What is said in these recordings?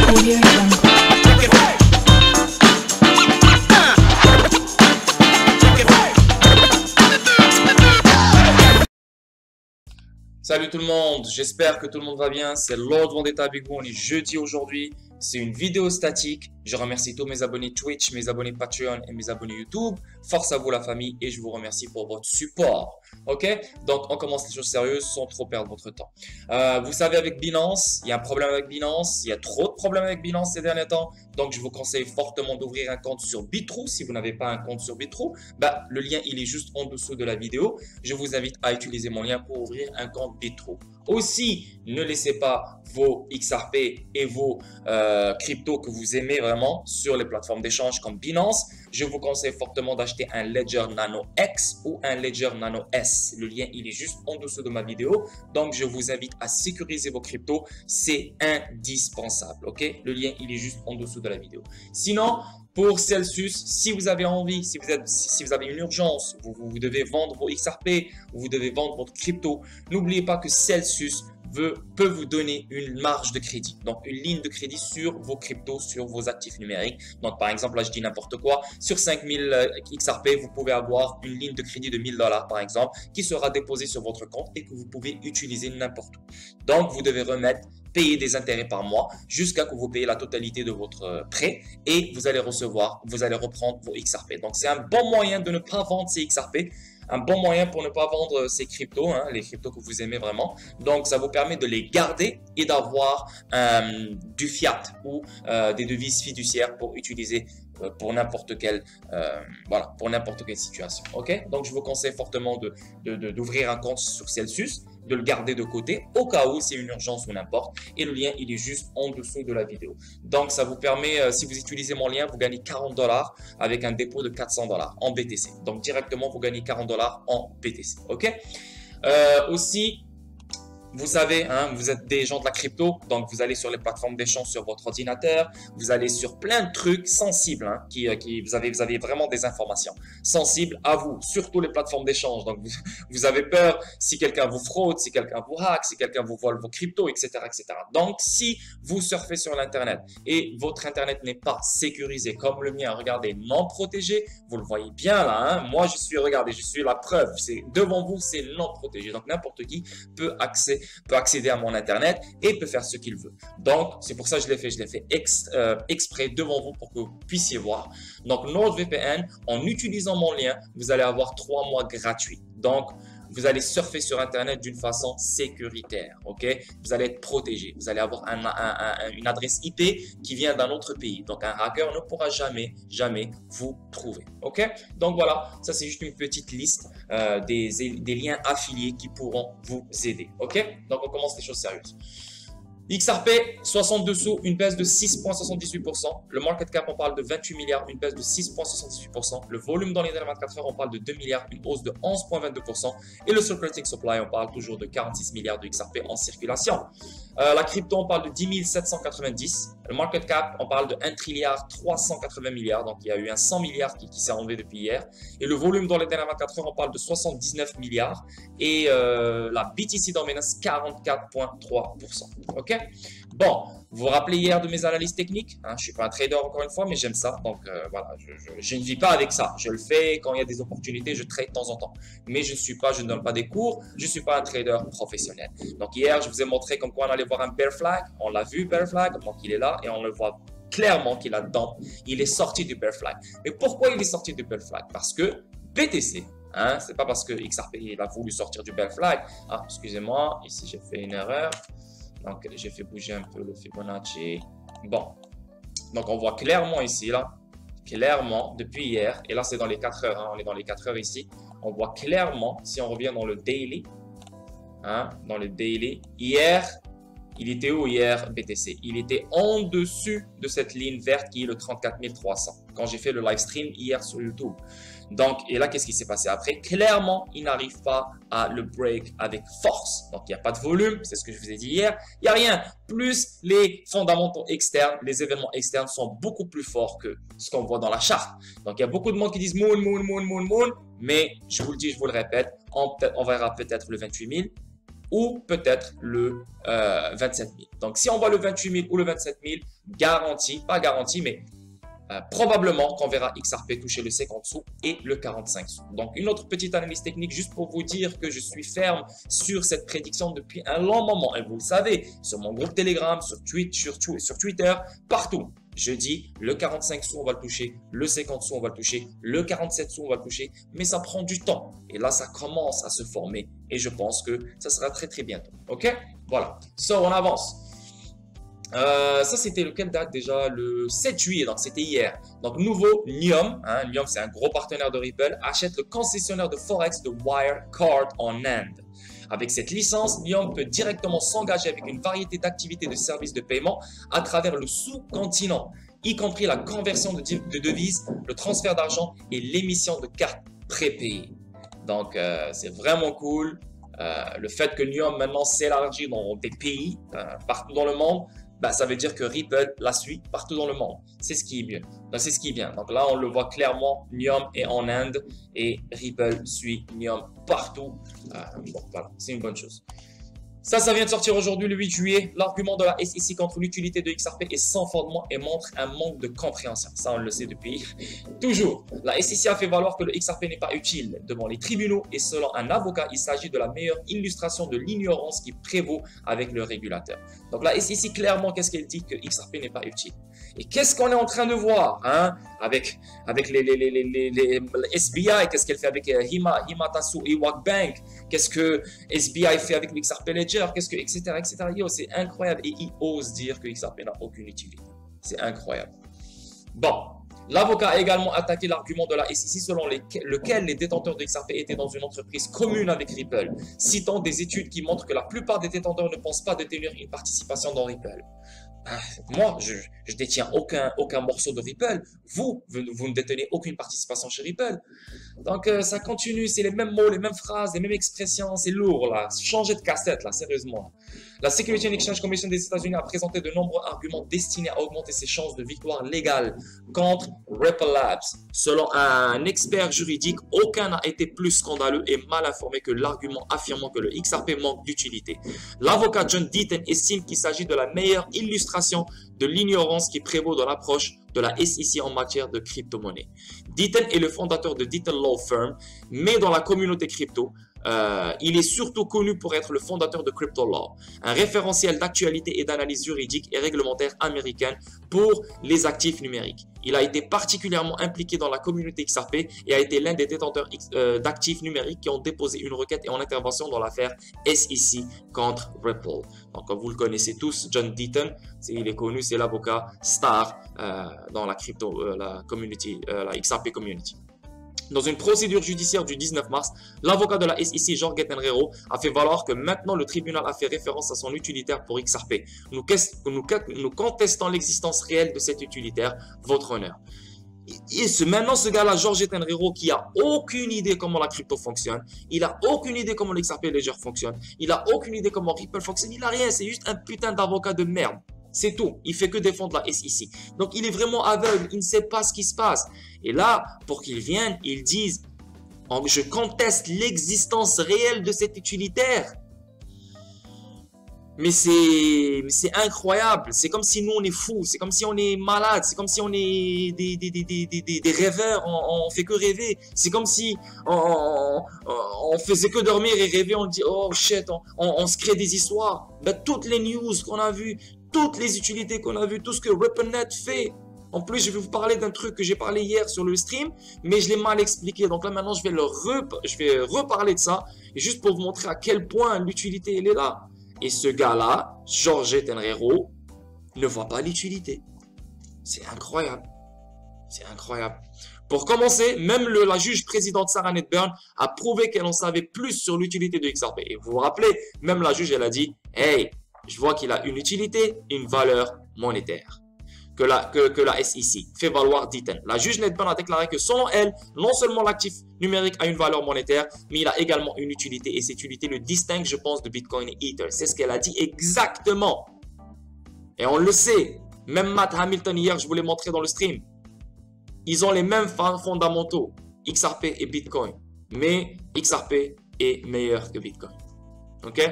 Audio Jungle. Salut tout le monde, j'espère que tout le monde va bien. C'est Lord Vendetta avec vous, on est jeudi aujourd'hui. C'est une vidéo statique. Je remercie tous mes abonnés Twitch, mes abonnés Patreon et mes abonnés YouTube. Force à vous la famille et je vous remercie pour votre support. Ok? Donc on commence les choses sérieuses sans trop perdre votre temps. Vous savez, avec Binance, il y a un problème avec Binance. Il y a trop de problèmes avec Binance ces derniers temps. Donc je vous conseille fortement d'ouvrir un compte sur Bitrue. Si vous n'avez pas un compte sur Bitrue, le lien il est juste en dessous de la vidéo. Je vous invite à utiliser mon lien pour ouvrir un compte Bitrue. Aussi, ne laissez pas vos XRP et vos cryptos que vous aimez vraiment sur les plateformes d'échange comme Binance. Je vous conseille fortement d'acheter un Ledger Nano X ou un Ledger Nano S. Le lien, il est juste en dessous de ma vidéo. Donc, je vous invite à sécuriser vos cryptos. C'est indispensable. Ok? Le lien, il est juste en dessous de la vidéo. Sinon, pour Celsius, si vous avez envie, si vous avez une urgence, vous devez vendre vos XRP ou vous devez vendre votre crypto, n'oubliez pas que Celsius peut vous donner une marge de crédit, donc une ligne de crédit sur vos cryptos, sur vos actifs numériques. Donc par exemple, là je dis n'importe quoi, sur 5000 XRP, vous pouvez avoir une ligne de crédit de $1000 par exemple, qui sera déposée sur votre compte et que vous pouvez utiliser n'importe où. Donc vous devez payer des intérêts par mois jusqu'à ce que vous payez la totalité de votre prêt et vous allez reprendre vos XRP. Donc c'est un bon moyen de ne pas vendre ces XRP. Un bon moyen pour ne pas vendre ces cryptos, les cryptos que vous aimez vraiment. Donc, ça vous permet de les garder et d'avoir du fiat ou des devises fiduciaires pour utiliser pour n'importe quelle, pour n'importe quelle situation. Ok? Donc, je vous conseille fortement d'ouvrir un compte sur Celsius, de le garder de côté au cas où c'est une urgence ou n'importe. Et le lien, il est juste en dessous de la vidéo. Donc, ça vous permet, si vous utilisez mon lien, vous gagnez $40 avec un dépôt de $400 en BTC. Donc, directement, vous gagnez $40 en BTC. Ok? Aussi, vous savez, vous êtes des gens de la crypto, donc vous allez sur les plateformes d'échange sur votre ordinateur, vous allez sur plein de trucs sensibles, vous avez vraiment des informations sensibles à vous, surtout les plateformes d'échange. Donc vous avez peur si quelqu'un vous fraude, si quelqu'un vous hack, si quelqu'un vous vole vos cryptos, etc., etc. Donc si vous surfez sur l'internet et votre internet n'est pas sécurisé comme le mien, regardez, non protégé, vous le voyez bien là, moi je suis la preuve, c'est devant vous, c'est non protégé. Donc n'importe qui peut accéder à mon internet et peut faire ce qu'il veut. Donc, c'est pour ça que je l'ai fait exprès devant vous pour que vous puissiez voir. Donc, NordVPN, en utilisant mon lien, vous allez avoir 3 mois gratuits. Donc, vous allez surfer sur Internet d'une façon sécuritaire, ok? Vous allez être protégé. Vous allez avoir une adresse IP qui vient d'un autre pays. Donc, un hacker ne pourra jamais vous trouver, ok? Donc, voilà, ça c'est juste une petite liste des liens affiliés qui pourront vous aider, ok? Donc, on commence les choses sérieuses. XRP, 62 sous, une baisse de 6,78%. Le market cap, on parle de 28 milliards, une baisse de 6,78%. Le volume dans les dernières 24 heures, on parle de 2 milliards, une hausse de 11,22%. Et le circulating supply, on parle toujours de 46 milliards de XRP en circulation. La crypto, on parle de 10 790. Le market cap, on parle de 1 trilliard 380 milliards. Donc, il y a eu un 100 milliards qui s'est enlevé depuis hier. Et le volume dans les dernières 24 heures, on parle de 79 milliards. Et la BTC Dominance, 44,3%. OK? Bon, vous vous rappelez hier de mes analyses techniques, je ne suis pas un trader encore une fois, mais j'aime ça. Donc voilà, je ne vis pas avec ça. Je le fais quand il y a des opportunités, je trade de temps en temps. Mais je ne donne pas des cours, je ne suis pas un trader professionnel. Donc hier, je vous ai montré comme quoi on allait voir un bear flag. On l'a vu, bear flag, donc il est là et on le voit clairement qu'il a dedans. Il est sorti du bear flag. Mais pourquoi il est sorti du bear flag? Parce que BTC, c'est pas parce que XRP il a voulu sortir du bear flag. Ah, excusez-moi, ici j'ai fait une erreur. Donc, j'ai fait bouger un peu le Fibonacci. Bon, donc on voit clairement ici, là, clairement, depuis hier, et là c'est dans les 4 heures, on est dans les 4 heures ici, on voit clairement, si on revient dans le daily, dans le daily, hier, il était où hier BTC? Il était en dessus de cette ligne verte qui est le 34 300, quand j'ai fait le live stream hier sur YouTube. Donc, et là, qu'est-ce qui s'est passé après? Clairement, il n'arrive pas à le break avec force. Donc, il n'y a pas de volume, c'est ce que je vous ai dit hier. Il n'y a rien. Plus les fondamentaux externes, les événements externes sont beaucoup plus forts que ce qu'on voit dans la charte. Donc, il y a beaucoup de monde qui disent moon, moon, moon, moon, moon. Mais je vous le dis, je vous le répète, on verra peut-être le 28 000. ou peut-être le 27 000. Donc, si on voit le 28 000 ou le 27 000, garanti, pas garanti, mais probablement qu'on verra XRP toucher le 50 sous et le 45 sous. Donc, une autre petite analyse technique juste pour vous dire que je suis ferme sur cette prédiction depuis un long moment. Et vous le savez, sur mon groupe Telegram, sur Twitter, partout. Je dis le 45 sous, on va le toucher, le 50 sous, on va le toucher, le 47 sous, on va le toucher, mais ça prend du temps. Et là, ça commence à se former et je pense que ça sera très très bientôt. Ok? Voilà. So, on avance. Ça, c'était lequel date déjà? Le 7 juillet, donc c'était hier. Donc, nouveau, Nium, hein, Nium, c'est un gros partenaire de Ripple, achète le concessionnaire de Forex de Wirecard en Inde. Avec cette licence, Nium peut directement s'engager avec une variété d'activités de services de paiement à travers le sous-continent, y compris la conversion de devises, le transfert d'argent et l'émission de cartes prépayées. Donc, c'est vraiment cool. Le fait que Nium maintenant s'élargit dans des pays partout dans le monde, bah, ça veut dire que Ripple la suit partout dans le monde. C'est ce qui est bien. C'est ce qui est bien. Donc là, on le voit clairement, Nium est en Inde et Ripple suit Nium partout. Bon, voilà, c'est une bonne chose. Ça vient de sortir aujourd'hui le 8 juillet. L'argument de la SEC contre l'utilité de XRP est sans fondement et montre un manque de compréhension. Ça, on le sait depuis toujours. La SEC a fait valoir que le XRP n'est pas utile devant les tribunaux et selon un avocat, il s'agit de la meilleure illustration de l'ignorance qui prévaut avec le régulateur. Donc la SEC, clairement, qu'est-ce qu'elle dit? Que XRP n'est pas utile. Et qu'est-ce qu'on est en train de voir hein, avec les SBI? Qu'est-ce qu'elle fait avec Himatasu Ewak Bank? Qu'est-ce que SBI fait avec le XRP Ledger? Qu'est-ce que, etc. Yo, c'est incroyable. Et ils osent dire que XRP n'a aucune utilité. C'est incroyable. Bon. L'avocat a également attaqué l'argument de la SEC selon lequel les détenteurs de XRP étaient dans une entreprise commune avec Ripple, citant des études qui montrent que la plupart des détenteurs ne pensent pas détenir une participation dans Ripple. Moi, je détiens aucun morceau de Ripple. Vous ne détenez aucune participation chez Ripple. Donc, ça continue. C'est les mêmes mots, les mêmes phrases, les mêmes expressions. C'est lourd, là. Changez de cassette, là, sérieusement. La Securities and Exchange Commission des États-Unis a présenté de nombreux arguments destinés à augmenter ses chances de victoire légale contre Ripple Labs. Selon un expert juridique, aucun n'a été plus scandaleux et mal informé que l'argument affirmant que le XRP manque d'utilité. L'avocat John Deaton estime qu'il s'agit de la meilleure illustration de l'ignorance qui prévaut dans l'approche de la SEC en matière de crypto-monnaie. Deaton est le fondateur de Deaton Law Firm, mais dans la communauté crypto, il est surtout connu pour être le fondateur de Crypto Law, un référentiel d'actualité et d'analyse juridique et réglementaire américaine pour les actifs numériques. Il a été particulièrement impliqué dans la communauté XRP et a été l'un des détenteurs d'actifs numériques qui ont déposé une requête et en intervention dans l'affaire SEC contre Ripple. Donc, comme vous le connaissez tous, John Deaton, il est connu, c'est l'avocat star dans la la XRP community. Dans une procédure judiciaire du 19 mars, l'avocat de la SEC, Jorge Tenreiro, a fait valoir que maintenant le tribunal a fait référence à son utilitaire pour XRP. Nous contestons l'existence réelle de cet utilitaire, votre honneur. Et maintenant, ce gars-là, Jorge Tenreiro, qui a aucune idée comment la crypto fonctionne, il a aucune idée comment l'XRP Ledger fonctionne, il a aucune idée comment Ripple fonctionne, il a rien, c'est juste un putain d'avocat de merde. C'est tout. Il fait que défendre la SEC. Donc, il est vraiment aveugle. Il ne sait pas ce qui se passe. Et là, pour qu'ils viennent, ils disent « Je conteste l'existence réelle de cet utilitaire. » Mais c'est incroyable. C'est comme si nous, on est fous. C'est comme si on est malade. C'est comme si on est des rêveurs. On fait que rêver. C'est comme si on faisait que dormir et rêver. On dit « Oh shit », on se crée des histoires. Ben, toutes les news qu'on a vues, toutes les utilités qu'on a vues, tout ce que RippleNet fait. En plus, je vais vous parler d'un truc que j'ai parlé hier sur le stream, mais je l'ai mal expliqué. Donc là, maintenant, je vais reparler de ça, et juste pour vous montrer à quel point l'utilité, elle est là. Et ce gars-là, Jorge Tenreiro, ne voit pas l'utilité. C'est incroyable. C'est incroyable. Pour commencer, même la juge présidente Sarah Nedburn a prouvé qu'elle en savait plus sur l'utilité de XRP. Et vous vous rappelez, même la juge, elle a dit « Hey, je vois qu'il a une utilité, une valeur monétaire. » Que la SEC fait valoir Deaton. La juge Nedburn a déclaré que selon elle, non seulement l'actif numérique a une valeur monétaire, mais il a également une utilité. Et cette utilité le distingue, je pense, de Bitcoin et Ether. C'est ce qu'elle a dit exactement. Et on le sait. Même Matt Hamilton hier, je vous l'ai montré dans le stream. Ils ont les mêmes fondamentaux, XRP et Bitcoin. Mais XRP est meilleur que Bitcoin. Ok?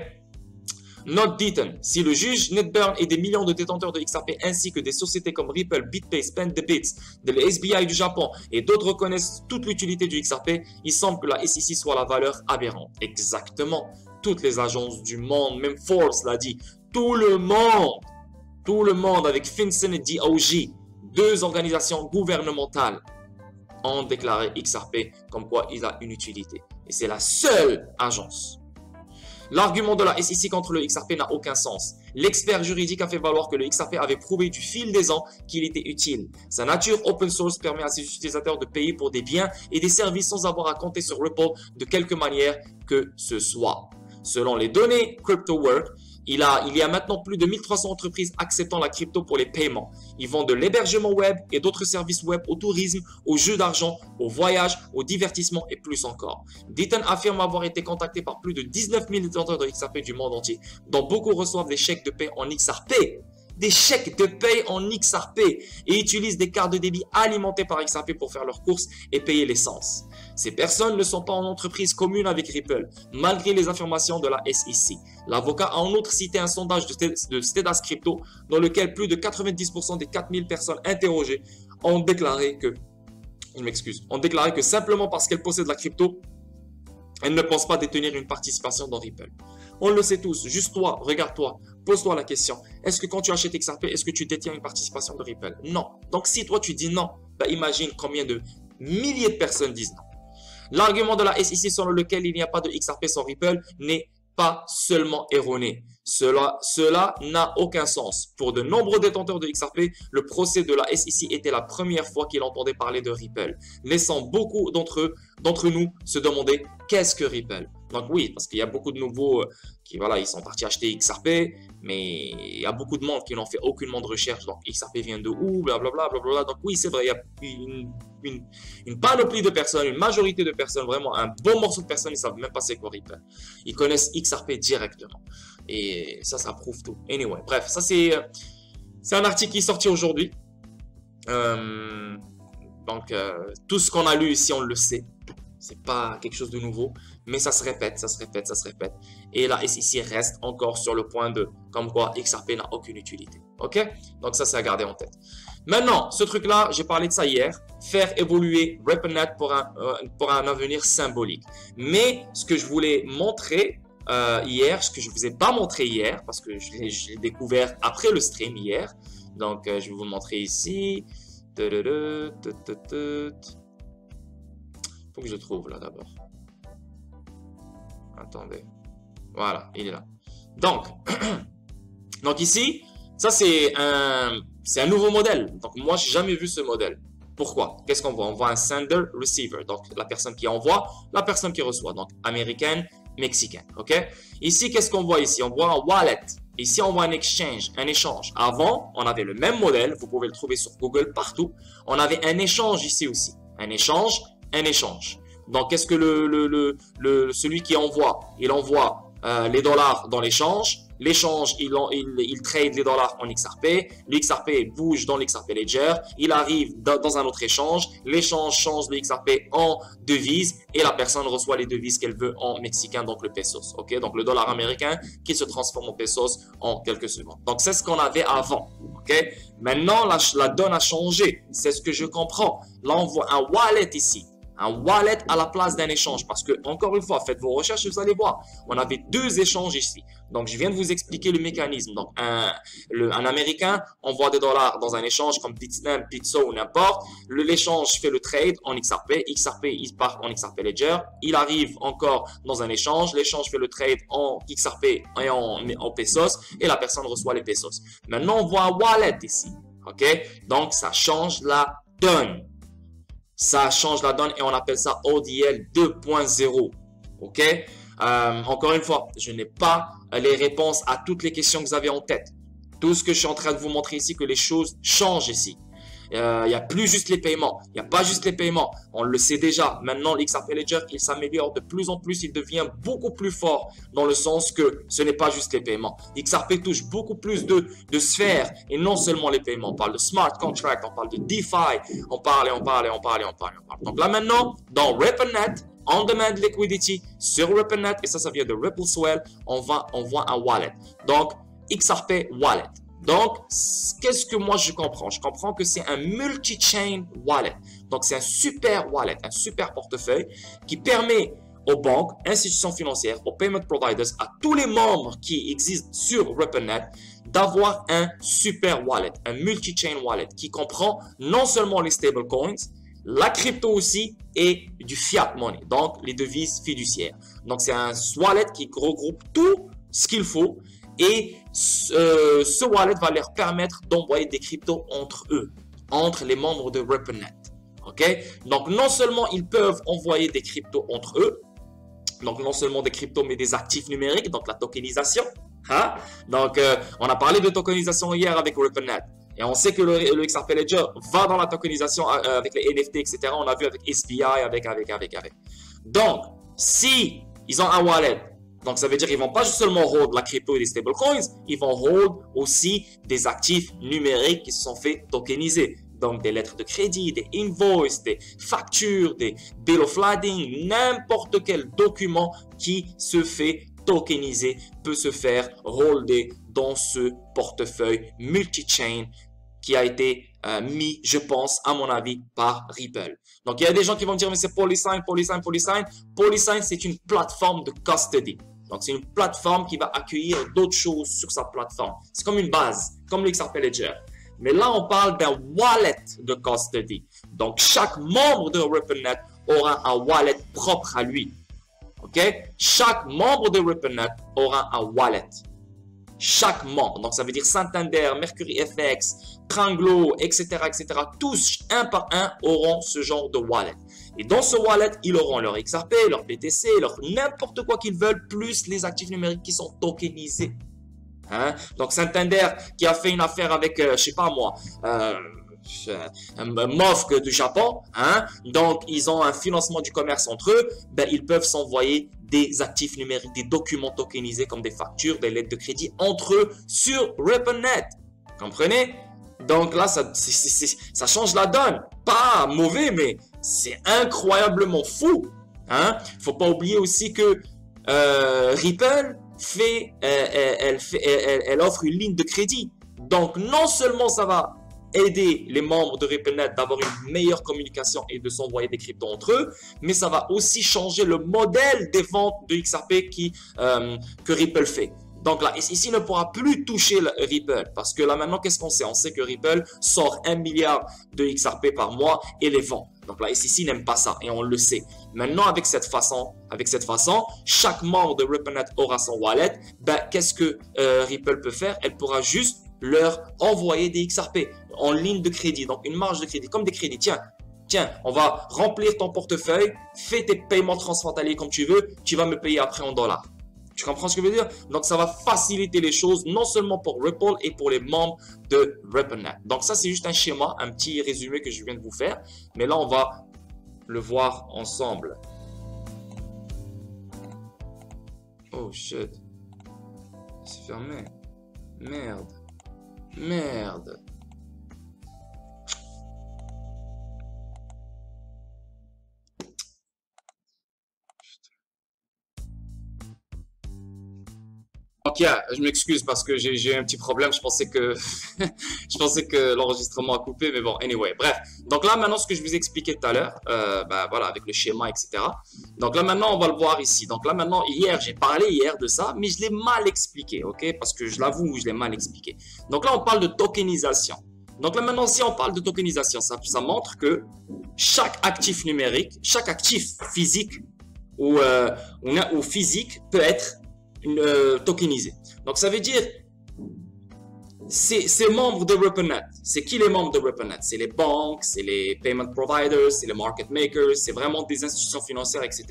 Note Deaton, si le juge Ned Burn et des millions de détenteurs de XRP ainsi que des sociétés comme Ripple, BitPay, Spend the Bits, de la SBI du Japon et d'autres reconnaissent toute l'utilité du XRP, il semble que la SEC soit la valeur aberrante. Exactement. Toutes les agences du monde, même Forbes l'a dit, tout le monde avec FinCEN et DOJ, deux organisations gouvernementales, ont déclaré XRP comme quoi il a une utilité. Et c'est la seule agence. L'argument de la SEC contre le XRP n'a aucun sens. L'expert juridique a fait valoir que le XRP avait prouvé du fil des ans qu'il était utile. Sa nature open source permet à ses utilisateurs de payer pour des biens et des services sans avoir à compter sur Ripple de quelque manière que ce soit. Selon les données CryptoWork, il y a maintenant plus de 1300 entreprises acceptant la crypto pour les paiements. Ils vendent de l'hébergement web et d'autres services web au tourisme, aux jeux d'argent, au voyage, au divertissement et plus encore. Deaton affirme avoir été contacté par plus de 19 000 détenteurs de XRP du monde entier, dont beaucoup reçoivent des chèques de paie en XRP. Des chèques de paie en XRP et utilisent des cartes de débit alimentées par XRP pour faire leurs courses et payer l'essence. Ces personnes ne sont pas en entreprise commune avec Ripple, malgré les affirmations de la SEC. L'avocat a en outre cité un sondage de Status Crypto dans lequel plus de 90% des 4000 personnes interrogées ont déclaré que simplement parce qu'elles possèdent la crypto, elles ne pensent pas détenir une participation dans Ripple. On le sait tous, juste toi, regarde-toi, pose-toi la question. Est-ce que quand tu achètes XRP, est-ce que tu détiens une participation de Ripple? Non. Donc si toi tu dis non, bah imagine combien de milliers de personnes disent non. L'argument de la SEC selon lequel il n'y a pas de XRP sans Ripple n'est pas seulement erroné. Cela n'a aucun sens. Pour de nombreux détenteurs de XRP, le procès de la SEC était la première fois qu'ils entendaient parler de Ripple, laissant beaucoup d'entre nous se demander qu'est-ce que Ripple. Donc oui, parce qu'il y a beaucoup de nouveaux qui ils sont partis acheter XRP, mais il y a beaucoup de monde qui n'ont fait aucunement de recherche. Donc XRP vient de où, blablabla, blablabla. Donc oui, c'est vrai, il y a une panoplie de personnes, une majorité de personnes, vraiment un bon morceau de personnes, ils ne savent même pas c'est quoi Ripple. Ils connaissent XRP directement. Et ça prouve tout. Anyway, bref, ça c'est un article qui est sorti aujourd'hui. Donc tout ce qu'on a lu ici, on le sait. C'est pas quelque chose de nouveau, mais ça se répète, ça se répète, ça se répète. Et la SEC reste encore sur le point de comme quoi XRP n'a aucune utilité. Ok? Donc ça, c'est à garder en tête. Maintenant, ce truc-là, j'ai parlé de ça hier. Faire évoluer RippleNet pour un avenir symbolique. Mais ce que je voulais montrer hier, ce que je ne vous ai pas montré hier, parce que je l'ai découvert après le stream hier. Donc, je vais vous le montrer ici. Faut que je le trouve là d'abord. Attendez. Voilà, il est là. Donc ici, ça c'est un nouveau modèle. Donc moi, j'ai jamais vu ce modèle. Pourquoi? Qu'est-ce qu'on voit? On voit un sender receiver. Donc la personne qui envoie, la personne qui reçoit. Donc américaine, mexicaine. Ok? Ici, qu'est-ce qu'on voit ici? On voit un wallet. Ici, on voit un exchange, un échange. Avant, on avait le même modèle. Vous pouvez le trouver sur Google partout. On avait un échange ici aussi. Un échange. Donc, qu'est-ce que celui qui envoie? Il envoie les dollars dans l'échange. L'échange, il trade les dollars en XRP. L'XRP bouge dans l'XRP Ledger. Il arrive dans un autre échange. L'échange change le XRP en devise et la personne reçoit les devises qu'elle veut en mexicain, donc le pesos. Ok, donc le dollar américain qui se transforme en pesos en quelques secondes. Donc, c'est ce qu'on avait avant. Ok, maintenant, la donne a changé. C'est ce que je comprends. Là, on voit un wallet ici. Un wallet à la place d'un échange. Parce que, encore une fois, faites vos recherches et vous allez voir. On avait deux échanges ici. Donc, je viens de vous expliquer le mécanisme. Donc, un Américain envoie des dollars dans un échange comme Bitstamp, Bitso ou n'importe. L'échange fait le trade en XRP. XRP, il part en XRP Ledger. Il arrive encore dans un échange. L'échange fait le trade en XRP et en pesos. Et la personne reçoit les pesos. Maintenant, on voit un wallet ici. OK? Donc, ça change la donne. Ça change la donne et on appelle ça ODL 2.0. OK? Encore une fois, je n'ai pas les réponses à toutes les questions que vous avez en tête. Tout ce que je suis en train de vous montrer ici, que les choses changent ici. Il n'y a plus juste les paiements. Il n'y a pas juste les paiements. On le sait déjà. Maintenant, l'XRP Ledger, il s'améliore de plus en plus. Il devient beaucoup plus fort dans le sens que ce n'est pas juste les paiements. XRP touche beaucoup plus de sphères et non seulement les paiements. On parle de smart contract, on parle de DeFi, on parle. Donc là maintenant, dans RippleNet, on-demand liquidity sur RippleNet et ça vient de RippleSwell. On voit un wallet. Donc, XRP Wallet. Donc, qu'est-ce que moi je comprends? Je comprends que c'est un multi-chain wallet. Donc, c'est un super wallet, un super portefeuille qui permet aux banques, institutions financières, aux payment providers, à tous les membres qui existent sur RippleNet d'avoir un super wallet, un multi-chain wallet qui comprend non seulement les stablecoins, la crypto aussi et du fiat money, donc les devises fiduciaires. Donc, c'est un wallet qui regroupe tout ce qu'il faut et ce wallet va leur permettre d'envoyer des cryptos entre eux, entre les membres de RippleNet. Okay? Donc, non seulement ils peuvent envoyer des cryptos entre eux, donc non seulement des cryptos, mais des actifs numériques, donc la tokenisation. Hein? Donc, on a parlé de tokenisation hier avec RippleNet. Et on sait que le XRP Ledger va dans la tokenisation avec les NFT, etc. On a vu avec SPI, avec. Donc, si ils ont un wallet, donc ça veut dire qu'ils ne vont pas seulement hold la crypto et des stablecoins, ils vont hold aussi des actifs numériques qui se sont fait tokeniser. Donc, des lettres de crédit, des invoices, des factures, des bill of lading, n'importe quel document qui se fait tokeniser peut se faire holder dans ce portefeuille multi-chain qui a été mis, je pense, à mon avis, par Ripple. Donc, il y a des gens qui vont me dire, mais c'est Polysign. Polysign, c'est une plateforme de custody. Donc, c'est une plateforme qui va accueillir d'autres choses sur sa plateforme. C'est comme une base, comme le XRP Ledger. Mais là, on parle d'un wallet de custody. Donc, chaque membre de RippleNet aura un wallet propre à lui. OK? Chaque membre de RippleNet aura un wallet. Chaque membre. Donc, ça veut dire Santander, Mercury FX, Tranglo, etc., etc. Tous, un par un, auront ce genre de wallet. Et dans ce wallet, ils auront leur XRP, leur BTC, leur n'importe quoi qu'ils veulent, plus les actifs numériques qui sont tokenisés. Hein? Donc, Santander qui a fait une affaire avec, je sais pas moi, MOFG du Japon, hein? Donc ils ont un financement du commerce entre eux, ben, ils peuvent s'envoyer des actifs numériques, des documents tokenisés comme des factures, des lettres de crédit entre eux sur RippleNet. Comprenez? Donc là, ça change la donne. Pas mauvais, mais c'est incroyablement fou. Hein? Faut pas oublier aussi que Ripple elle offre une ligne de crédit. Donc non seulement ça va aider les membres de RippleNet d'avoir une meilleure communication et de s'envoyer des cryptos entre eux, mais ça va aussi changer le modèle des ventes de XRP que Ripple fait. Donc là, ici, ne pourra plus toucher Ripple parce que là maintenant, qu'est-ce qu'on sait? On sait que Ripple sort 1 milliard de XRP par mois et les vend. Donc là, SEC n'aime pas ça et on le sait. Maintenant, avec cette façon, chaque membre de RippleNet aura son wallet. Ben, qu'est-ce que Ripple peut faire? Elle pourra juste leur envoyer des XRP en ligne de crédit, donc une marge de crédit, comme des crédits. Tiens, on va remplir ton portefeuille, fais tes paiements transfrontaliers comme tu veux, tu vas me payer après en dollars. Tu comprends ce que je veux dire? Donc, ça va faciliter les choses, non seulement pour Ripple et pour les membres de RippleNet. Donc, ça, c'est juste un schéma, un petit résumé que je viens de vous faire. Mais là, on va le voir ensemble. Oh, shit. C'est fermé. Merde. Ok, je m'excuse parce que j'ai eu un petit problème. Je pensais que l'enregistrement a coupé, mais bon, anyway. Bref, donc là maintenant ce que je vous ai expliqué tout à l'heure, voilà, avec le schéma, etc. Donc là maintenant on va le voir ici. Donc là maintenant, j'ai parlé hier de ça, mais je l'ai mal expliqué, ok? Parce que je l'avoue, je l'ai mal expliqué. Donc là on parle de tokenisation. Donc là maintenant, si on parle de tokenisation, ça montre que chaque actif numérique, chaque actif physique ou physique peut être tokenisé. Donc ça veut dire ces membres de RippleNet, c'est qui les membres de RippleNet? C'est les banques, c'est les payment providers, c'est les market makers, c'est vraiment des institutions financières, etc.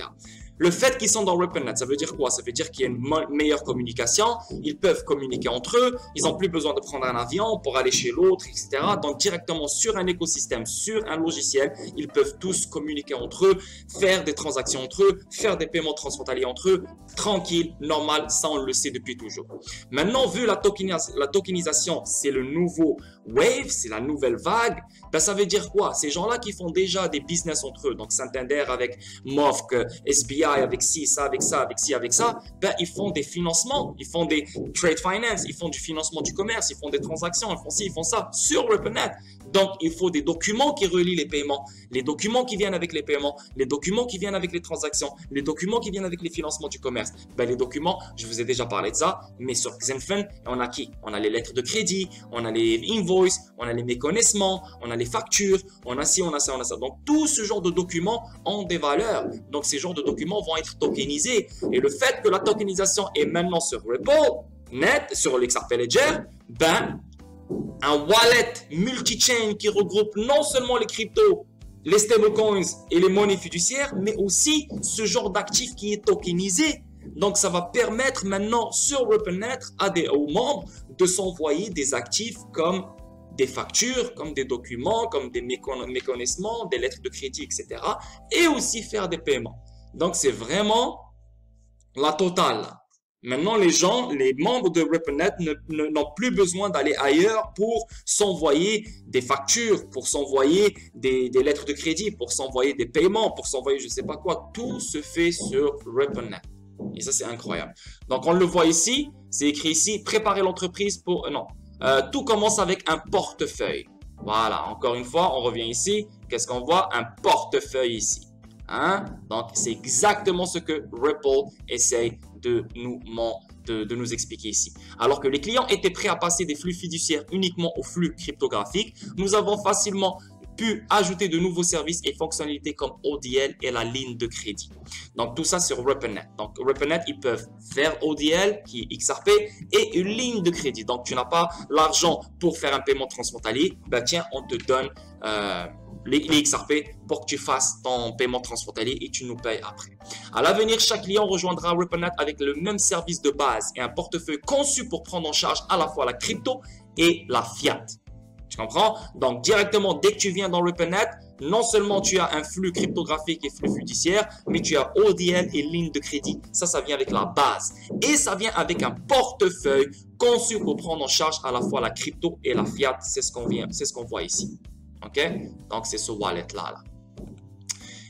Le fait qu'ils sont dans RippleNet, ça veut dire quoi? Ça veut dire qu'il y a une meilleure communication, ils peuvent communiquer entre eux, ils n'ont plus besoin de prendre un avion pour aller chez l'autre, etc. Donc directement sur un écosystème, sur un logiciel, ils peuvent tous communiquer entre eux, faire des transactions entre eux, faire des paiements transfrontaliers entre eux, tranquille, normal, ça on le sait depuis toujours. Maintenant, vu la tokenisation tokenisation, c'est le nouveau wave, c'est la nouvelle vague, ben ça veut dire quoi? Ces gens-là qui font déjà des business entre eux, donc Santander avec MOFC, SBI avec ci, ça, avec ça, avec ci, avec ça, ben ils font des financements, ils font des trade finance, ils font du financement du commerce, ils font des transactions, ils font ci, ils font ça sur RippleNet. Donc, il faut des documents qui relient les paiements, les documents qui viennent avec les paiements, les documents qui viennent avec les transactions, les documents qui viennent avec les financements du commerce. Ben, les documents, je vous ai déjà parlé de ça, mais sur Zenfin, on a qui? On a les lettres de crédit, on a les invoices, on a les méconnaissements, on a les factures, on a ci, on a ça, on a ça. Donc, tout ce genre de documents ont des valeurs. Donc, ces genres de documents vont être tokenisés. Et le fait que la tokenisation est maintenant sur RippleNet, sur l'XRP Ledger, ben, un wallet multi-chain qui regroupe non seulement les cryptos, les stablecoins et les monnaies fiduciaires, mais aussi ce genre d'actif qui est tokenisé. Donc, ça va permettre maintenant sur RippleNet aux membres de s'envoyer des actifs comme des factures, comme des documents, comme des méconnaissements, des lettres de crédit, etc. Et aussi faire des paiements. Donc, c'est vraiment la totale. Maintenant, les membres de RippleNet n'ont plus besoin d'aller ailleurs pour s'envoyer des factures, pour s'envoyer des lettres de crédit, pour s'envoyer des paiements, pour s'envoyer je ne sais pas quoi. Tout se fait sur RippleNet. Et ça, c'est incroyable. Donc, on le voit ici. C'est écrit ici, préparer l'entreprise pour... non, tout commence avec un portefeuille. Voilà, encore une fois, on revient ici. Qu'est-ce qu'on voit? Un portefeuille ici. Hein? Donc, c'est exactement ce que Ripple essaye de nous expliquer ici. Alors que les clients étaient prêts à passer des flux fiduciaires uniquement aux flux cryptographiques, nous avons facilement pu ajouter de nouveaux services et fonctionnalités comme ODL et la ligne de crédit. Donc, tout ça sur RippleNet. Donc, RippleNet, ils peuvent faire ODL, qui est XRP, et une ligne de crédit. Donc, tu n'as pas l'argent pour faire un paiement transfrontalier. Ben, tiens, on te donne les XRP pour que tu fasses ton paiement transfrontalier et tu nous payes après. À l'avenir, chaque client rejoindra RippleNet avec le même service de base et un portefeuille conçu pour prendre en charge à la fois la crypto et la fiat. Tu comprends? Donc, directement, dès que tu viens dans RippleNet, non seulement tu as un flux cryptographique et flux fiduciaire, mais tu as ODL et ligne de crédit. Ça vient avec la base. Et ça vient avec un portefeuille conçu pour prendre en charge à la fois la crypto et la fiat. C'est ce qu'on voit ici. OK? Donc, c'est ce wallet-là.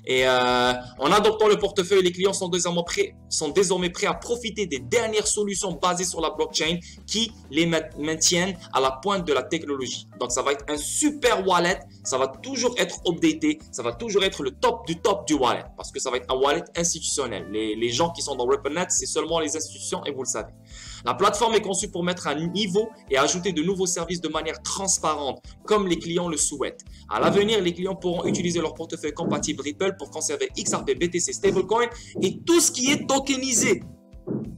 Et en adoptant le portefeuille, les clients sont désormais prêts à profiter des dernières solutions basées sur la blockchain qui les maintiennent à la pointe de la technologie. Donc, ça va être un super wallet. Ça va toujours être updaté. Ça va toujours être le top du wallet parce que ça va être un wallet institutionnel. Les gens qui sont dans RippleNet, c'est seulement les institutions et vous le savez. La plateforme est conçue pour mettre à niveau et ajouter de nouveaux services de manière transparente, comme les clients le souhaitent. À l'avenir, les clients pourront utiliser leur portefeuille compatible Ripple pour conserver XRP, BTC, stablecoin et tout ce qui est tokenisé.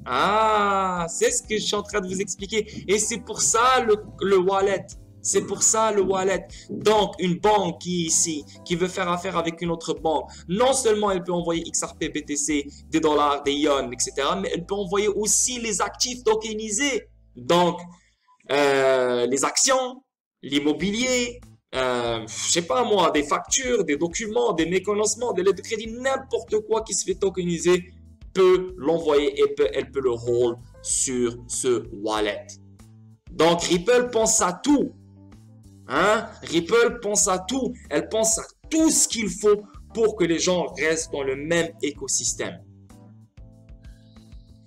Ah, c'est ce que je suis en train de vous expliquer. Et c'est pour ça le wallet. C'est pour ça le wallet. Donc, une banque qui veut faire affaire avec une autre banque, non seulement elle peut envoyer XRP, BTC, des dollars, des yuan, etc., mais elle peut envoyer aussi les actifs tokenisés. Donc, les actions, l'immobilier, je sais pas moi, des factures, des documents, des méconnaissements, des lettres de crédit, n'importe quoi qui se fait tokeniser peut l'envoyer et elle peut le hold sur ce wallet. Donc, Ripple pense à tout. Hein? Ripple pense à tout. Elle pense à tout ce qu'il faut pour que les gens restent dans le même écosystème.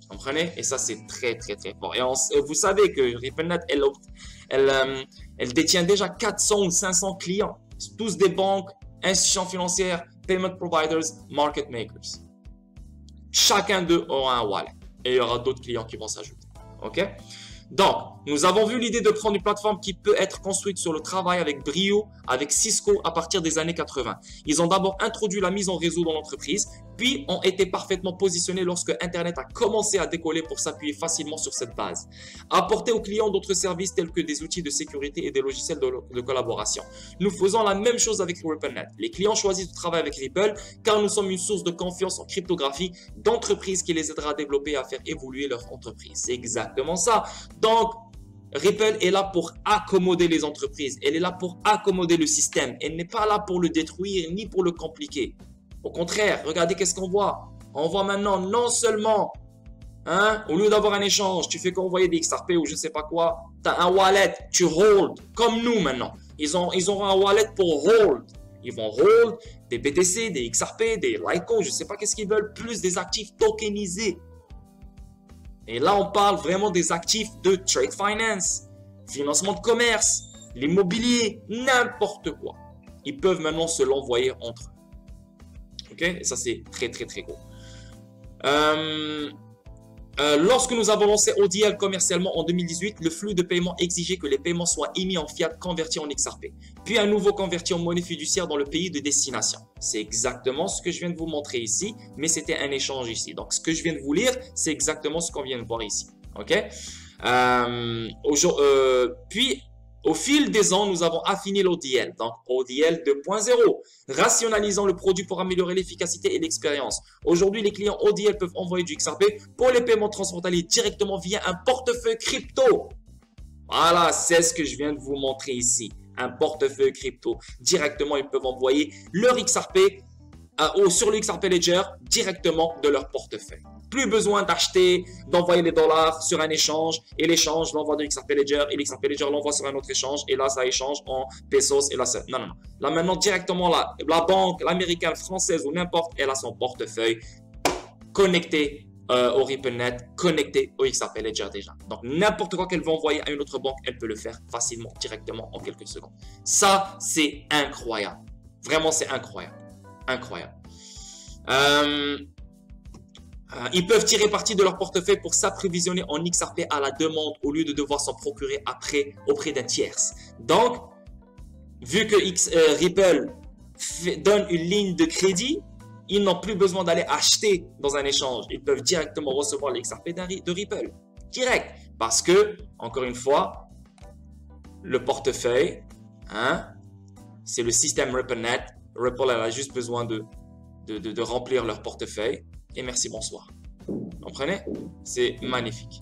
Vous comprenez? Et ça, c'est très, très, très fort. Et vous savez que RippleNet, elle détient déjà 400 ou 500 clients. Tous des banques, institutions financières, payment providers, market makers. Chacun d'eux aura un wallet. Et il y aura d'autres clients qui vont s'ajouter. OK? Donc, nous avons vu l'idée de prendre une plateforme qui peut être construite sur le travail avec brio, avec Cisco à partir des années 80. Ils ont d'abord introduit la mise en réseau dans l'entreprise, puis ont été parfaitement positionnés lorsque Internet a commencé à décoller pour s'appuyer facilement sur cette base. Apporter aux clients d'autres services tels que des outils de sécurité et des logiciels de collaboration. Nous faisons la même chose avec RippleNet. Les clients choisissent de travailler avec Ripple car nous sommes une source de confiance en cryptographie d'entreprise qui les aidera à développer et à faire évoluer leur entreprise. C'est exactement ça. Donc, Ripple est là pour accommoder les entreprises. Elle est là pour accommoder le système. Elle n'est pas là pour le détruire ni pour le compliquer. Au contraire, regardez qu'est-ce qu'on voit. On voit maintenant non seulement, au lieu d'avoir un échange, tu fais qu'envoyer des XRP ou je ne sais pas quoi, Tu as un wallet, tu hold, comme nous maintenant. Ils auront un wallet pour hold. Ils vont hold des BTC, des XRP, des Litecoin, je ne sais pas qu'est-ce qu'ils veulent, plus des actifs tokenisés. Et là, on parle vraiment des actifs de trade finance, financement de commerce, l'immobilier, n'importe quoi. Ils peuvent maintenant se l'envoyer entre eux. Ok? Et ça, c'est très, très, très gros. Lorsque nous avons lancé ODL commercialement en 2018, le flux de paiement exigeait que les paiements soient émis en fiat convertis en XRP, puis à nouveau convertis en monnaie fiduciaire dans le pays de destination. C'est exactement ce que je viens de vous montrer ici, mais c'était un échange ici. Donc, ce que je viens de vous lire, c'est exactement ce qu'on vient de voir ici. Ok? Puis, au fil des ans, nous avons affiné l'ODL, donc ODL 2.0, rationalisant le produit pour améliorer l'efficacité et l'expérience. Aujourd'hui, les clients ODL peuvent envoyer du XRP pour les paiements transfrontaliers directement via un portefeuille crypto. Voilà, c'est ce que je viens de vous montrer ici. Un portefeuille crypto. Directement, ils peuvent envoyer leur XRP sur le XRP Ledger directement de leur portefeuille. Plus besoin d'acheter, d'envoyer les dollars sur un échange et l'échange l'envoie de XRP Ledger et l'XRP Ledger l'envoie sur un autre échange et là ça échange en pesos et là ça... Non, non, non. Là maintenant directement là, la banque, l'américaine, française ou n'importe, elle a son portefeuille connecté au RippleNet, connecté au XRP Ledger déjà. Donc n'importe quoi qu'elle veut envoyer à une autre banque, elle peut le faire facilement, directement en quelques secondes. Ça c'est incroyable. Vraiment c'est incroyable. Incroyable. Ils peuvent tirer parti de leur portefeuille pour s'approvisionner en XRP à la demande au lieu de devoir s'en procurer après auprès d'un tierce. Donc, vu que Ripple donne une ligne de crédit, ils n'ont plus besoin d'aller acheter dans un échange. Ils peuvent directement recevoir les XRP de Ripple. Direct. Parce que, encore une fois, le portefeuille, hein, c'est le système RippleNet. Ripple elle a juste besoin de remplir leur portefeuille. Et merci, bonsoir. Vous comprenez? C'est magnifique.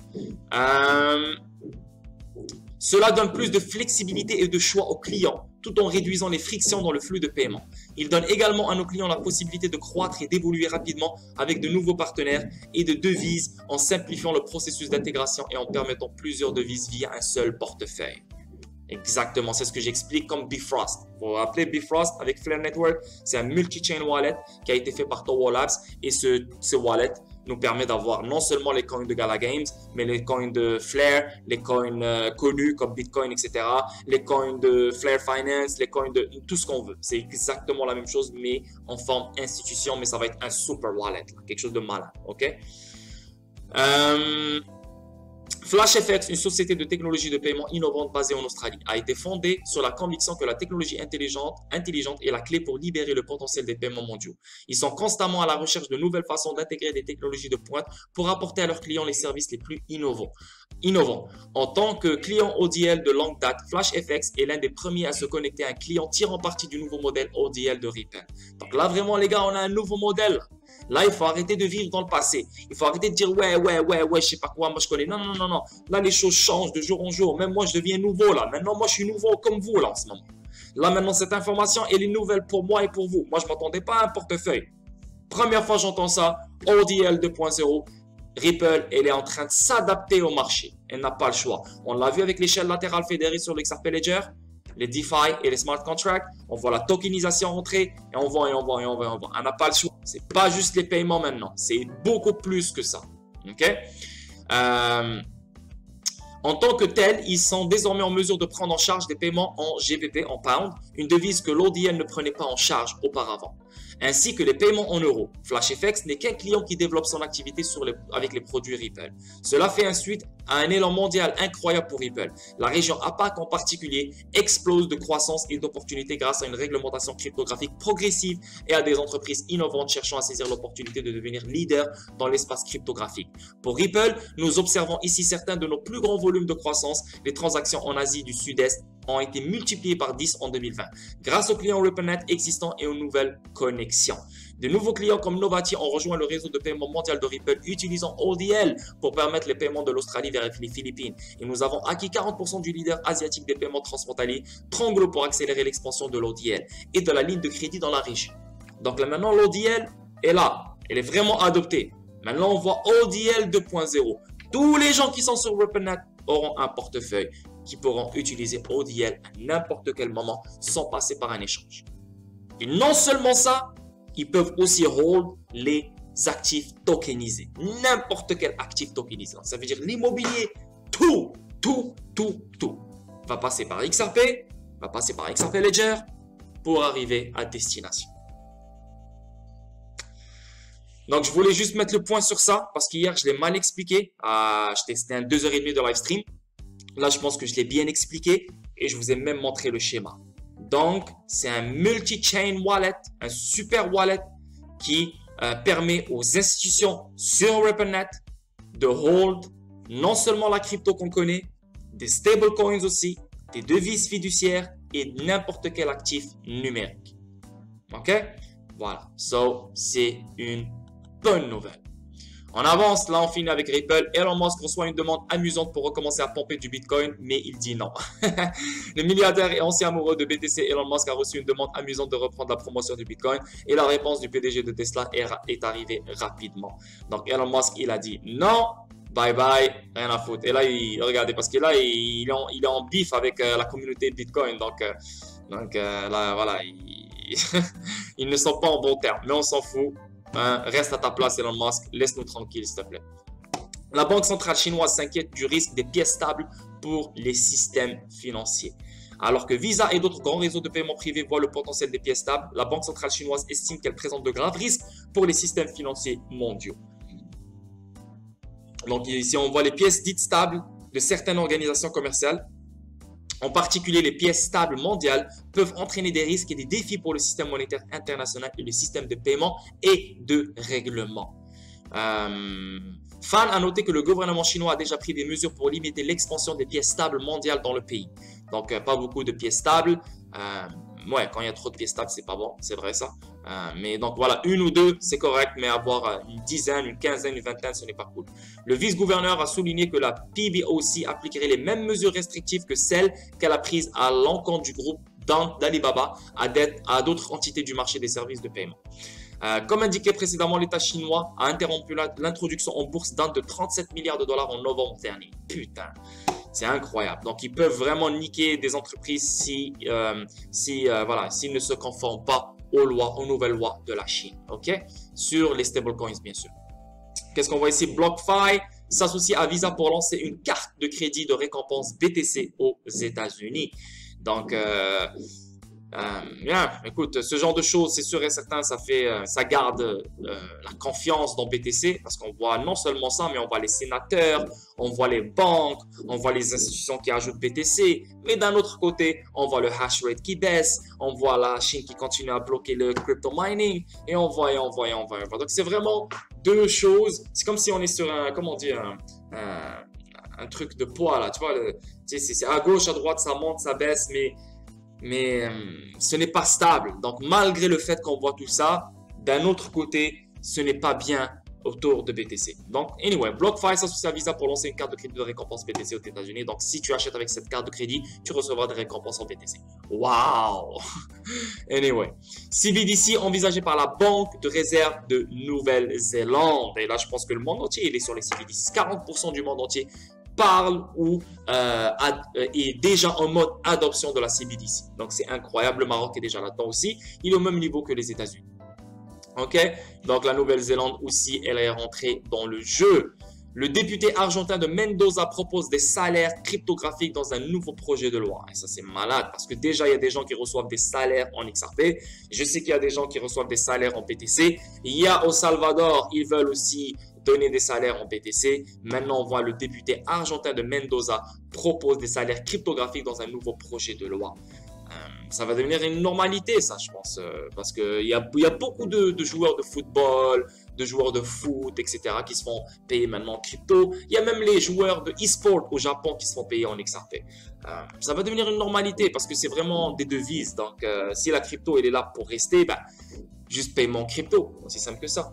Cela donne plus de flexibilité et de choix aux clients, tout en réduisant les frictions dans le flux de paiement. Il donne également à nos clients la possibilité de croître et d'évoluer rapidement avec de nouveaux partenaires et de devises en simplifiant le processus d'intégration et en permettant plusieurs devises via un seul portefeuille. Exactement, c'est ce que j'explique comme Bifrost. Vous vous rappelez Bifrost avec Flare Network? C'est un multi-chain wallet qui a été fait par Tower Labs et ce wallet nous permet d'avoir non seulement les coins de Gala Games, mais les coins de Flare, les coins connus comme Bitcoin, etc. Les coins de Flare Finance, les coins de tout ce qu'on veut. C'est exactement la même chose, mais en forme institution, mais ça va être un super wallet, quelque chose de malade, ok? FlashFX, une société de technologie de paiement innovante basée en Australie, a été fondée sur la conviction que la technologie intelligente est la clé pour libérer le potentiel des paiements mondiaux. Ils sont constamment à la recherche de nouvelles façons d'intégrer des technologies de pointe pour apporter à leurs clients les services les plus innovants. En tant que client ODL de longue date, FlashFX est l'un des premiers à se connecter à un client tirant parti du nouveau modèle ODL de Ripple. Donc là, vraiment, les gars, on a un nouveau modèle. Là, il faut arrêter de vivre dans le passé. Il faut arrêter de dire ouais, je sais pas quoi, moi je connais. Non, non, non, non. Là, les choses changent de jour en jour. Même moi, je deviens nouveau là. Maintenant, moi, je suis nouveau comme vous là en ce moment. Là, maintenant, cette information, elle est nouvelle pour moi et pour vous. Moi, je ne m'attendais pas à un portefeuille. Première fois, j'entends ça. ODL 2.0. Ripple, elle est en train de s'adapter au marché. Elle n'a pas le choix. On l'a vu avec l'échelle latérale fédérée sur le XRP Ledger. Les DeFi et les smart contracts, on voit la tokenisation rentrer et on voit. On n'a pas le choix. C'est pas juste les paiements maintenant, c'est beaucoup plus que ça. Ok? En tant que tel, ils sont désormais en mesure de prendre en charge des paiements en GBP, en pound, une devise que l'ODL ne prenait pas en charge auparavant, ainsi que les paiements en euros. FlashFX n'est qu'un client qui développe son activité avec les produits Ripple. Cela fait ensuite un élan mondial incroyable pour Ripple. La région APAC en particulier explose de croissance et d'opportunités grâce à une réglementation cryptographique progressive et à des entreprises innovantes cherchant à saisir l'opportunité de devenir leader dans l'espace cryptographique. Pour Ripple, nous observons ici certains de nos plus grands volumes de croissance. Les transactions en Asie du Sud-Est ont été multipliées par 10 en 2020 grâce aux clients RippleNet existants et aux nouvelles connexions. De nouveaux clients comme Novati ont rejoint le réseau de paiement mondial de Ripple utilisant ODL pour permettre les paiements de l'Australie vers les Philippines. Et nous avons acquis 40% du leader asiatique des paiements transfrontaliers, Tronglo, pour accélérer l'expansion de l'ODL et de la ligne de crédit dans la région. Donc là maintenant, l'ODL est là. Elle est vraiment adoptée. Maintenant, on voit ODL 2.0. Tous les gens qui sont sur RippleNet auront un portefeuille qui pourront utiliser ODL à n'importe quel moment sans passer par un échange. Et non seulement ça, ils peuvent aussi hold les actifs tokenisés. N'importe quel actif tokenisé. Ça veut dire l'immobilier, tout va passer par XRP, va passer par XRP Ledger pour arriver à destination. Donc, je voulais juste mettre le point sur ça parce qu'hier, je l'ai mal expliqué. C'était un 2h30 de live stream. Là, je pense que je l'ai bien expliqué et je vous ai même montré le schéma. Donc, c'est un multi-chain wallet, un super wallet qui permet aux institutions sur RippleNet de hold non seulement la crypto qu'on connaît, des stablecoins aussi, des devises fiduciaires et n'importe quel actif numérique. OK? Voilà. So, c'est une bonne nouvelle. On avance, là on finit avec Ripple. Elon Musk reçoit une demande amusante pour recommencer à pomper du Bitcoin, mais il dit non. Le milliardaire et ancien amoureux de BTC, Elon Musk, a reçu une demande amusante de reprendre la promotion du Bitcoin et la réponse du PDG de Tesla est arrivée rapidement. Donc Elon Musk, il a dit non, bye bye, rien à foutre. Et là, regardez, parce que là, il est en bif avec la communauté Bitcoin. Donc là, voilà, ils ne sont pas en bon terme, mais on s'en fout. Reste à ta place, Elon Musk. Laisse-nous tranquille, s'il te plaît. La Banque centrale chinoise s'inquiète du risque des pièces stables pour les systèmes financiers. Alors que Visa et d'autres grands réseaux de paiement privés voient le potentiel des pièces stables, la Banque centrale chinoise estime qu'elle présente de graves risques pour les systèmes financiers mondiaux. Donc ici, on voit les pièces dites stables de certaines organisations commerciales. En particulier, les pièces stables mondiales peuvent entraîner des risques et des défis pour le système monétaire international et le système de paiement et de règlement. Fan a noté que le gouvernement chinois a déjà pris des mesures pour limiter l'expansion des pièces stables mondiales dans le pays. Donc, pas beaucoup de pièces stables. Ouais, quand il y a trop de pièces stables, c'est pas bon, c'est vrai ça. Mais donc voilà, une ou deux, c'est correct, mais avoir une dizaine, une quinzaine, une vingtaine, ce n'est pas cool. Le vice-gouverneur a souligné que la PBOC appliquerait les mêmes mesures restrictives que celles qu'elle a prises à l'encontre du groupe d'Alibaba à d'autres entités du marché des services de paiement. Comme indiqué précédemment, l'État chinois a interrompu l'introduction en bourse d'un de 37 milliards de dollars en novembre dernier. Putain, c'est incroyable. Donc, ils peuvent vraiment niquer des entreprises s'ils ne se conforment pas aux nouvelles lois de la Chine. OK? Sur les stablecoins, bien sûr. Qu'est-ce qu'on voit ici? BlockFi s'associe à Visa pour lancer une carte de crédit de récompense BTC aux États-Unis. Donc, écoute, ce genre de choses, c'est sûr et certain, ça garde la confiance dans BTC parce qu'on voit non seulement ça, mais on voit les sénateurs, on voit les banques, on voit les institutions qui ajoutent BTC, mais d'un autre côté, on voit le hash rate qui baisse, on voit la Chine qui continue à bloquer le crypto mining et on voit. Donc, c'est vraiment deux choses. C'est comme si on est sur un, comment dire, un truc de poids là, tu vois, c'est à gauche, à droite, ça monte, ça baisse, mais ce n'est pas stable. Donc, malgré le fait qu'on voit tout ça, d'un autre côté, ce n'est pas bien autour de BTC. Donc, anyway, BlockFi s'associe à Visa pour lancer une carte de crédit de récompense BTC aux États-Unis. Donc, si tu achètes avec cette carte de crédit, tu recevras des récompenses en BTC. Wow! Anyway, CBDC envisagé par la Banque de réserve de Nouvelle-Zélande. Et là, je pense que le monde entier, il est sur les CBDC. 40% du monde entier parle ou est déjà en mode adoption de la CBDC. Donc, c'est incroyable. Le Maroc est déjà là-dedans aussi. Il est au même niveau que les États-Unis. OK? Donc, la Nouvelle-Zélande aussi, elle est rentrée dans le jeu. Le député argentin de Mendoza propose des salaires cryptographiques dans un nouveau projet de loi. Et ça, c'est malade parce que déjà, il y a des gens qui reçoivent des salaires en XRP. Je sais qu'il y a des gens qui reçoivent des salaires en BTC. Il y a au Salvador, ils veulent aussi donner des salaires en BTC. Maintenant, on voit le député argentin de Mendoza propose des salaires cryptographiques dans un nouveau projet de loi. Ça va devenir une normalité, ça, je pense, parce qu'il y a beaucoup de joueurs de football, de joueurs de foot, etc., qui se font payer maintenant en crypto. Il y a même les joueurs de e-sport au Japon qui se font payer en XRP. Ça va devenir une normalité parce que c'est vraiment des devises. Donc, si la crypto, elle est là pour rester, juste paiement crypto, aussi simple que ça.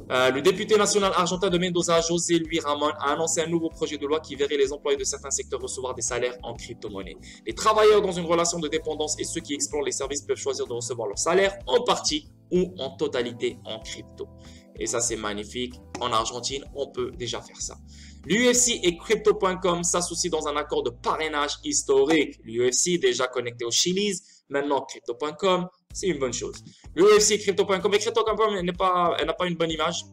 Le député national argentin de Mendoza, José Luis Ramón, a annoncé un nouveau projet de loi qui verrait les employés de certains secteurs recevoir des salaires en crypto-monnaie. Les travailleurs dans une relation de dépendance et ceux qui explorent les services peuvent choisir de recevoir leur salaire en partie ou en totalité en crypto. Et ça, c'est magnifique. En Argentine, on peut déjà faire ça. L'UFC et Crypto.com s'associent dans un accord de parrainage historique. L'UFC déjà connecté au Chili's, maintenant Crypto.com, c'est une bonne chose. L'UFC et Crypto.com, mais Crypto.com, elle n'a pas une bonne image.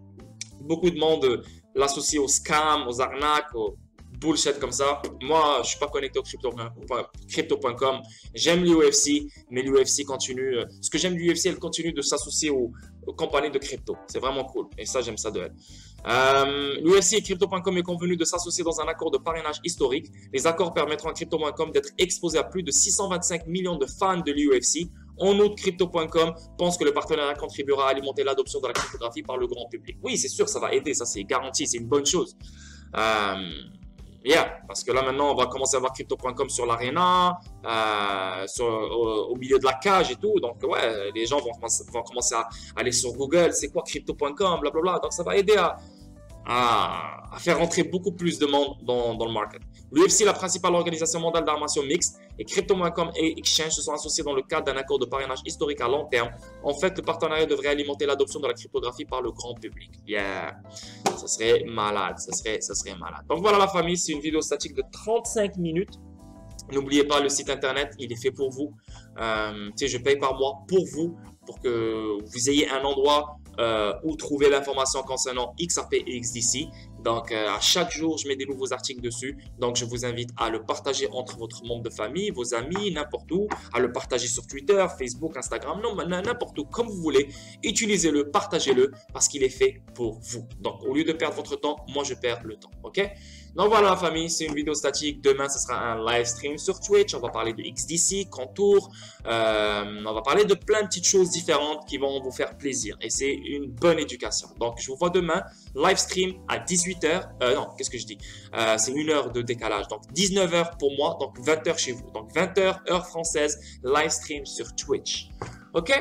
Beaucoup de monde l'associe aux scams, aux arnaques, aux bullshit comme ça. Moi, je suis pas connecté au Crypto.com. J'aime l'UFC, mais l'UFC continue. Ce que j'aime de l'UFC, elle continue de s'associer aux compagnies de crypto. C'est vraiment cool. Et ça, j'aime ça de elle. L'UFC et Crypto.com est convenu de s'associer dans un accord de parrainage historique. Les accords permettront à Crypto.com d'être exposé à plus de 625 millions de fans de l'UFC. En outre, Crypto.com pense que le partenariat contribuera à alimenter l'adoption de la cryptographie par le grand public. Oui, c'est sûr, ça va aider. Ça, c'est garanti. C'est une bonne chose. Parce que là maintenant on va commencer à voir Crypto.com sur l'Arena, au milieu de la cage et tout. Donc ouais, les gens vont commencer à aller sur Google, c'est quoi Crypto.com, blablabla. Donc ça va aider à faire rentrer beaucoup plus de monde dans le market. L'UFC est la principale organisation mondiale d'armation mixte et Crypto.com et Exchange se sont associés dans le cadre d'un accord de parrainage historique à long terme. En fait, le partenariat devrait alimenter l'adoption de la cryptographie par le grand public. Yeah, ça serait malade, ça serait malade. Donc voilà la famille, c'est une vidéo statique de 35 minutes. N'oubliez pas le site internet, il est fait pour vous. Je paye par mois pour vous, pour que vous ayez un endroit où trouver l'information concernant XRP et XDC. Donc, à chaque jour, je mets des nouveaux articles dessus. Donc, je vous invite à le partager entre votre membre de famille, vos amis, n'importe où. À le partager sur Twitter, Facebook, Instagram, n'importe où, comme vous voulez. Utilisez-le, partagez-le parce qu'il est fait pour vous. Donc, au lieu de perdre votre temps, moi, je perds le temps. OK? Donc, voilà la famille, c'est une vidéo statique. Demain, ce sera un live stream sur Twitch. On va parler de XDC, Contour. On va parler de plein de petites choses différentes qui vont vous faire plaisir. Et c'est une bonne éducation. Donc, je vous vois demain, live stream à 18h. Non, qu'est-ce que je dis? C'est une heure de décalage. Donc, 19h pour moi, donc 20h chez vous. Donc, 20h, heure française, live stream sur Twitch. OK?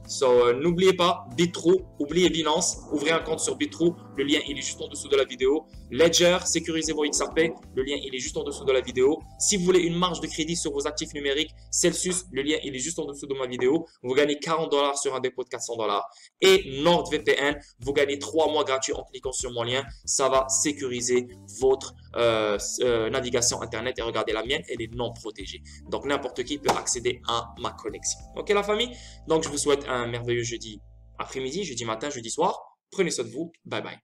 So, n'oubliez pas, Bitrue, oubliez Binance, ouvrez un compte sur Bitrue, le lien il est juste en dessous de la vidéo. Ledger, sécurisez vos XRP, le lien il est juste en dessous de la vidéo. Si vous voulez une marge de crédit sur vos actifs numériques, Celsius, le lien il est juste en dessous de ma vidéo. Vous gagnez 40 $ sur un dépôt de 400 $. Et NordVPN, vous gagnez 3 mois gratuits en cliquant sur mon lien. Ça va sécuriser votre navigation internet et regardez la mienne, elle est non protégée. Donc n'importe qui peut accéder à ma connexion. Ok la famille? Donc je vous souhaite un merveilleux jeudi après-midi, jeudi matin, jeudi soir. Prenez soin de vous. Bye bye.